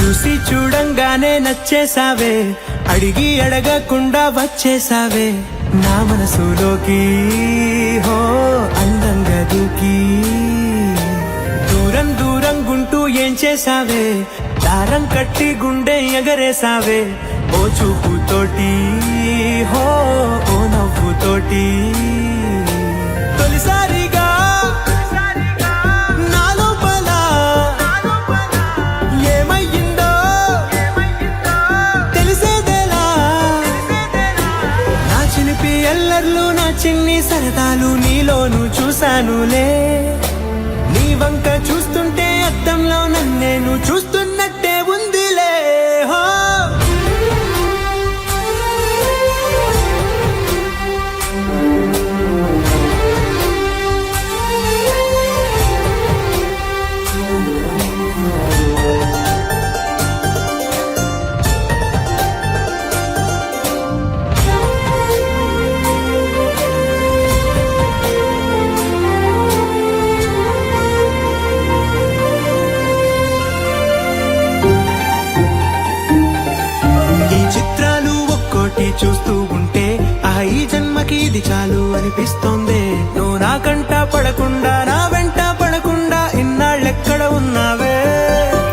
చూసి చూడంగానే నచ్చేసావే, అడిగి అడగకుండా వచ్చేసావే నా మనసులోకి. హో అందంగా దూకి దూరం దూరం గుంటూ ఏం చేసావే, దారం కట్టి గుండె ఎగరేసావే ఓ చూపుతోటి. హో ఓ నవ్వుతోటి తొలిసారిగా నా లోపల ఏమయ్యిందో తెలిసేదేలా. నా చిలిపి ఎల్లర్లు నా చిన్ని సరదాలు నీలోను చూశానులే. నీ వంక చూస్తుంటే అద్దంలో నన్నేను చూస్తున్నట్టే ఉందిలే. హో చూస్తూ ఉంటే ఈ జన్మకి ఇది చాలు అనిపిస్తోంది. నువ్వు నా కంట పడకుండా నా వెంట పడకుండా ఇన్నాళ్ళెక్కడ ఉన్నావే.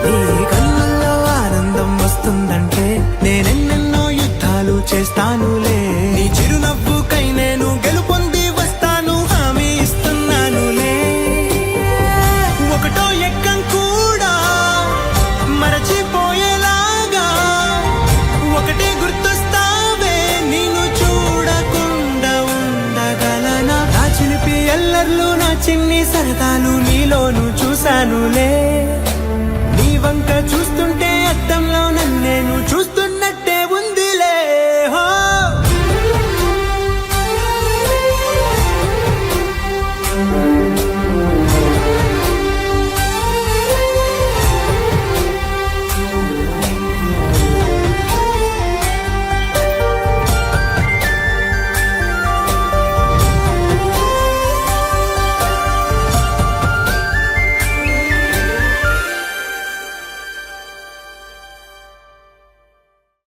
నీ కళ్ళల్లో ఆనందం వస్తుందంటే నేనెన్నెన్నో యుద్ధాలు చేస్తానులే. నీ చిరునవ్వుకై నేను గెలుపొంది వస్తాను హామీ ఇస్తున్నానులే. ఒకటో ఎక్కం కూడా మరచిపోయేలాగా ఒకటే గుర్తు ఎల్లర్లు నా చిన్ని సరదాలు నీలోను చూశానులే.